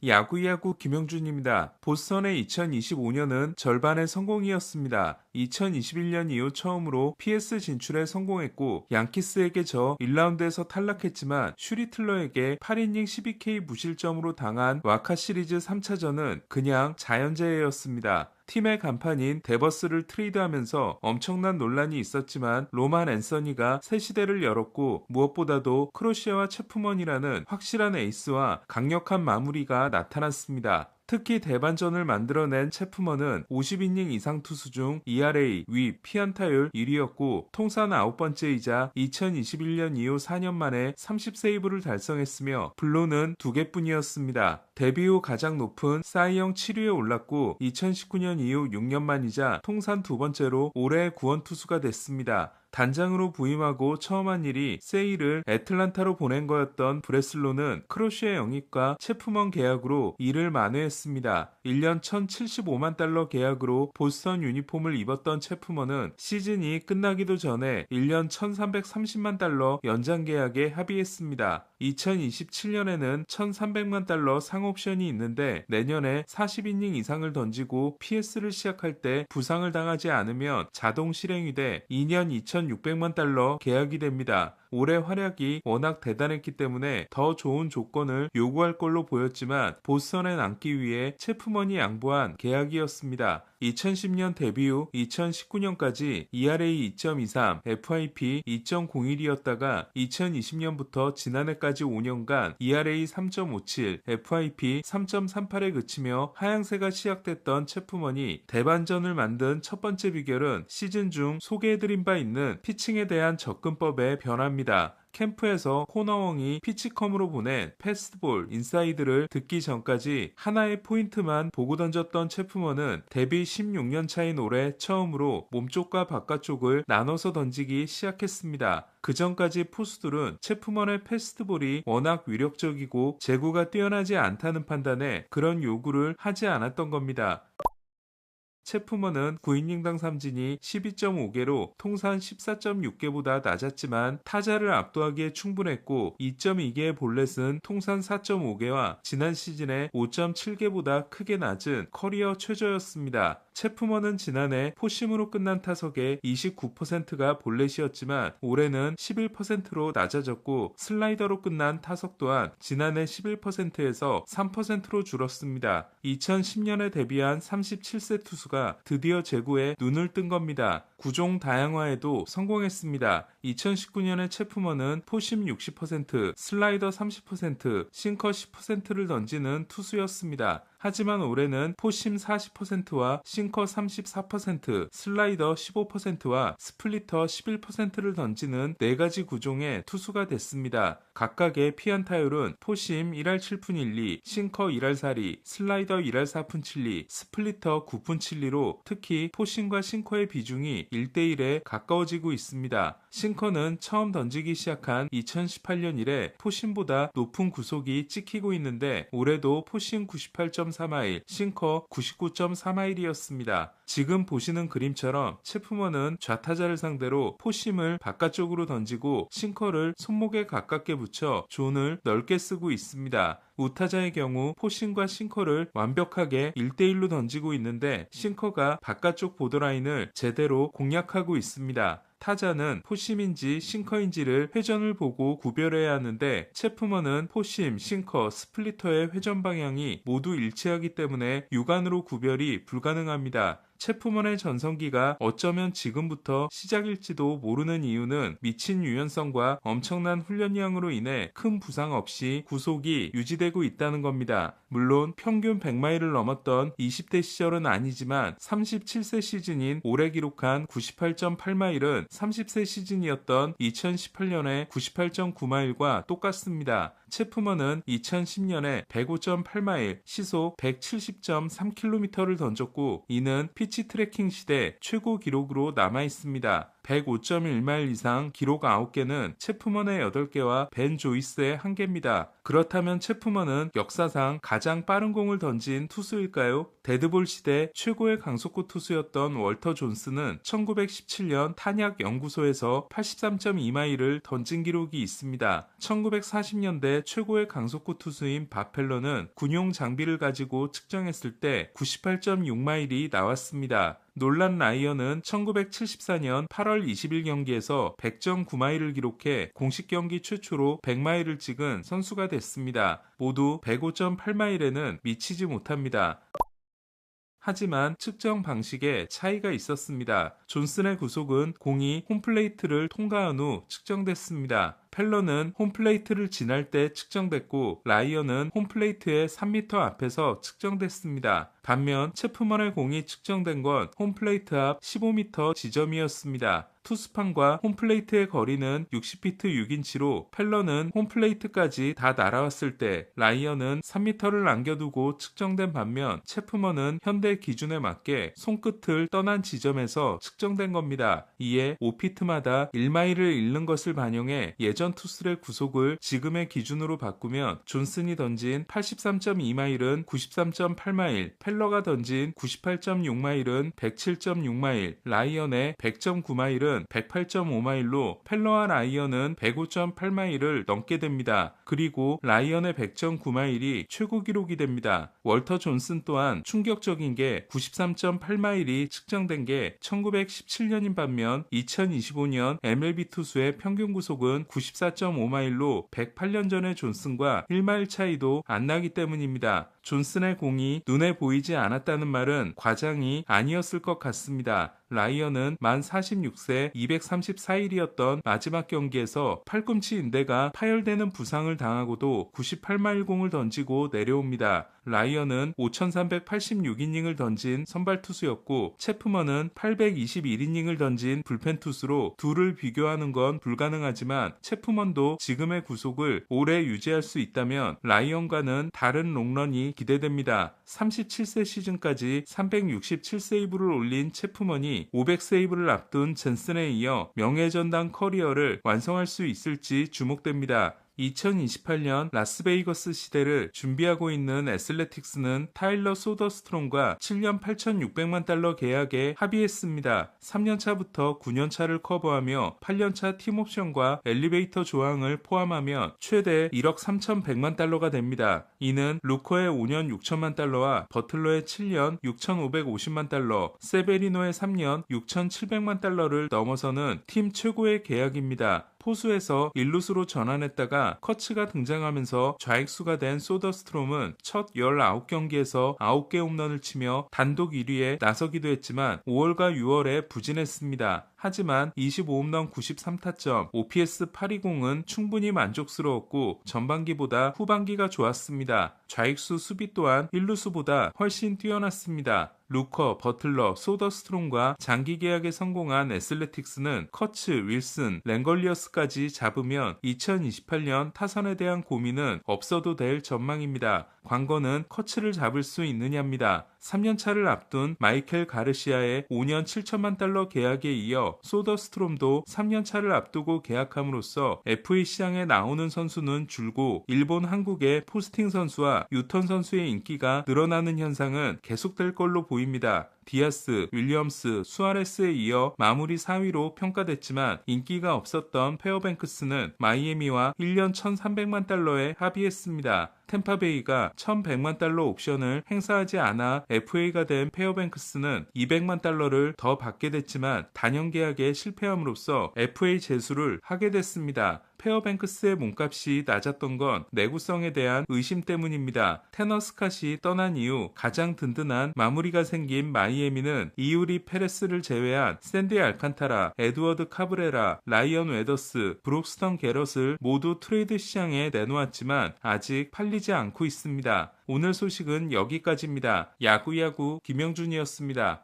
야구야구 김영준입니다. 보스턴의 2025년은 절반의 성공이었습니다. 2021년 이후 처음으로 PS 진출에 성공했고 양키스에게 져 1라운드에서 탈락했지만 슈리틀러에게 8이닝 12K 무실점으로 당한 와카 시리즈 3차전은 그냥 자연재해였습니다. 팀의 간판인 데버스를 트레이드하면서 엄청난 논란이 있었지만 로만 앤서니가 새 시대를 열었고 무엇보다도 크로시아와 체프먼이라는 확실한 에이스와 강력한 마무리가 나타났습니다. 특히 대반전을 만들어낸 체프먼은 50이닝 이상 투수 중 ERA, 윕, 피안타율 1위였고 통산 9번째이자 2021년 이후 4년 만에 30세이브를 달성했으며 블로는 2개뿐이었습니다. 데뷔 후 가장 높은 사이영 7위에 올랐고 2019년 이후 6년 만이자 통산 2번째로 올해의 구원 투수가 됐습니다. 단장으로 부임하고 처음 한 일이 세이를 애틀란타로 보낸 거였던 브레슬로는 크로시의 영입과 체프먼 계약으로 이를 만회했습니다. 1년 1,075만 달러 계약으로 보스턴 유니폼을 입었던 체프먼은 시즌이 끝나기도 전에 1년 1,330만 달러 연장 계약에 합의했습니다. 2027년에는 1,300만 달러 상옵션이 있는데 내년에 40이닝 이상을 던지고 PS를 시작할 때 부상을 당하지 않으면 자동 실행이 돼 2년 2,600만 달러 계약이 됩니다. 올해 활약이 워낙 대단했기 때문에 더 좋은 조건을 요구할 걸로 보였지만 보스턴에 남기 위해 체프먼이 양보한 계약이었습니다. 2010년 데뷔 후 2019년까지 ERA 2.23, FIP 2.01이었다가 2020년부터 지난해까지 5년간 ERA 3.57, FIP 3.38에 그치며 하향세가 시작됐던 체프먼이 대반전을 만든 첫 번째 비결은 시즌 중 소개해드린 바 있는 피칭에 대한 접근법의 변화입니다. 캠프에서 코너웡이 피치컴으로 보낸 패스트볼, 인사이드를 듣기 전까지 하나의 포인트만 보고 던졌던 체프먼은 데뷔 16년 차인 올해 처음으로 몸쪽과 바깥쪽을 나눠서 던지기 시작했습니다. 그 전까지 포수들은 체프먼의 패스트볼이 워낙 위력적이고 제구가 뛰어나지 않다는 판단에 그런 요구를 하지 않았던 겁니다. 체프먼은 9이닝당 삼진이 12.5개로 통산 14.6개보다 낮았지만 타자를 압도하기에 충분했고 2.2개의 볼넷은 통산 4.5개와 지난 시즌의 5.7개보다 크게 낮은 커리어 최저였습니다. 체프먼은 지난해 포심으로 끝난 타석의 29%가 볼넷이었지만 올해는 11%로 낮아졌고 슬라이더로 끝난 타석 또한 지난해 11%에서 3%로 줄었습니다. 2010년에 데뷔한 37세 투수가 드디어 제구에 눈을 뜬 겁니다. 구종 다양화에도 성공했습니다. 2019년에 체프먼은 포심 60%, 슬라이더 30%, 싱커 10%를 던지는 투수였습니다. 하지만 올해는 포심 40%와 싱커 34%, 슬라이더 15%와 스플리터 11%를 던지는 4가지 구종의 투수가 됐습니다. 각각의 피안타율은 포심 1할 7푼 1리, 싱커 1할 4리, 슬라이더 1할 4푼 7리, 스플리터 9푼 7리로 특히 포심과 싱커의 비중이 1대1에 가까워지고 있습니다. 싱커는 처음 던지기 시작한 2018년 이래 포심보다 높은 구속이 찍히고 있는데 올해도 포심 98.3마일, 싱커 99.3마일이었습니다. 지금 보시는 그림처럼 체프먼은 좌타자를 상대로 포심을 바깥쪽으로 던지고 싱커를 손목에 가깝게 붙여 존을 넓게 쓰고 있습니다. 우타자의 경우 포심과 싱커를 완벽하게 1대1로 던지고 있는데 싱커가 바깥쪽 보더라인을 제대로 공략하고 있습니다. 타자는 포심인지 싱커인지를 회전을 보고 구별해야 하는데 체프먼은 포심, 싱커, 스플리터의 회전 방향이 모두 일치하기 때문에 육안으로 구별이 불가능합니다. 체프먼의 전성기가 어쩌면 지금부터 시작일지도 모르는 이유는 미친 유연성과 엄청난 훈련량으로 인해 큰 부상 없이 구속이 유지되고 있다는 겁니다. 물론 평균 100마일을 넘었던 20대 시절은 아니지만 37세 시즌인 올해 기록한 98.8마일은 30세 시즌이었던 2018년의 98.9마일과 똑같습니다. 체프먼은 2010년에 105.8마일, 시속 170.3km를 던졌고 이는 피치 트래킹 시대 최고 기록으로 남아 있습니다. 105.1마일 이상 기록 9개는 체프먼의 8개와 벤 조이스의 1개입니다. 그렇다면 체프먼은 역사상 가장 빠른 공을 던진 투수일까요? 데드볼 시대 최고의 강속구 투수였던 월터 존스는 1917년 탄약 연구소에서 83.2마일을 던진 기록이 있습니다. 1940년대 최고의 강속구 투수인 밥 펠러는 군용 장비를 가지고 측정했을 때 98.6마일이 나왔습니다. 놀란 라이언은 1974년 8월 20일 경기에서 100.9마일을 기록해 공식 경기 최초로 100마일을 찍은 선수가 됐습니다. 모두 105.8마일에는 미치지 못합니다. 하지만 측정 방식에 차이가 있었습니다. 존슨의 구속은 공이 홈플레이트를 통과한 후 측정됐습니다. 펠러는 홈플레이트를 지날 때 측정됐고 라이언은 홈플레이트의 3m 앞에서 측정됐습니다. 반면 체프먼의 공이 측정된 건 홈플레이트 앞 15m 지점이었습니다. 투수판과 홈플레이트의 거리는 60피트 6인치로 펠러는 홈플레이트까지 다 날아왔을 때 라이언은 3m를 남겨두고 측정된 반면 체프먼은 현대 기준에 맞게 손끝을 떠난 지점에서 측정된 겁니다. 이에 5피트마다 1마일을 잃는 것을 반영해 예전 투수의 구속을 지금의 기준으로 바꾸면 존슨이 던진 83.2마일은 93.8마일, 펠러가 던진 98.6마일은 107.6마일, 라이언의 100.9마일은 108.5마일로 펠러와 라이언은 105.8마일을 넘게 됩니다. 그리고 라이언의 100.9마일이 최고 기록이 됩니다. 월터 존슨 또한 충격적인 게 93.8마일이 측정된 게 1917년인 반면 2025년 MLB 투수의 평균 구속은 94.5마일로 108년 전의 존슨과 1마일 차이도 안 나기 때문입니다. 존슨의 공이 눈에 보이지 않았다는 말은 과장이 아니었을 것 같습니다. 라이언은 만 46세 234일이었던 마지막 경기에서 팔꿈치 인대가 파열되는 부상을 당하고도 98마일 공을 던지고 내려옵니다. 라이언은 5386이닝을 던진 선발 투수였고 체프먼은 821이닝을 던진 불펜 투수로 둘을 비교하는 건 불가능하지만 체프먼도 지금의 구속을 오래 유지할 수 있다면 라이언과는 다른 롱런이 기대됩니다. 37세 시즌까지 367세이브를 올린 체프먼이 500세이브를 앞둔 젠슨에 이어 명예전당 커리어를 완성할 수 있을지 주목됩니다. 2028년 라스베이거스 시대를 준비하고 있는 애슬레틱스는 타일러 소더스트롬과 7년 8,600만 달러 계약에 합의했습니다. 3년차부터 9년차를 커버하며 8년차 팀옵션과 엘리베이터 조항을 포함하면 최대 1억 3,100만 달러가 됩니다. 이는 루커의 5년 6천만 달러와 버틀러의 7년 6,550만 달러, 세베리노의 3년 6,700만 달러를 넘어서는 팀 최고의 계약입니다. 포수에서 일루수로 전환했다가 커츠가 등장하면서 좌익수가 된 소더스트롬은 첫 19경기에서 9개 홈런을 치며 단독 1위에 나서기도 했지만 5월과 6월에 부진했습니다. 하지만 25홈런 93타점, OPS 820은 충분히 만족스러웠고 전반기보다 후반기가 좋았습니다. 좌익수 수비 또한 일루수보다 훨씬 뛰어났습니다. 루커, 버틀러, 소더스트롬과 장기 계약에 성공한 애슬레틱스는 커츠, 윌슨, 랭걸리어스까지 잡으면 2028년 타선에 대한 고민은 없어도 될 전망입니다. 관건은 커츠를 잡을 수 있느냐입니다. 3년차를 앞둔 마이켈 가르시아의 5년 7천만 달러 계약에 이어 소더스트롬도 3년차를 앞두고 계약함으로써 FA 시장에 나오는 선수는 줄고 일본 한국의 포스팅 선수와 유턴 선수의 인기가 늘어나는 현상은 계속될 걸로 보입니다. 디아스, 윌리엄스, 수아레스에 이어 마무리 4위로 평가됐지만 인기가 없었던 페어뱅크스는 마이애미와 1년 1,300만 달러에 합의했습니다. 템파베이가 1,100만 달러 옵션을 행사하지 않아 FA가 된 페어뱅크스는 200만 달러를 더 받게 됐지만 단연 계약에 실패함으로써 FA 제수를 하게 됐습니다. 페어뱅크스의 몸값이 낮았던 건 내구성에 대한 의심 때문입니다. 테너 스캇이 떠난 이후 가장 든든한 마무리가 생긴 마이애미는 이우리 페레스를 제외한 샌디 알칸타라, 에드워드 카브레라, 라이언 웨더스, 브록스턴 게럿을 모두 트레이드 시장에 내놓았지만 아직 팔리지 않고 있습니다. 오늘 소식은 여기까지입니다. 야구야구 김영준이었습니다.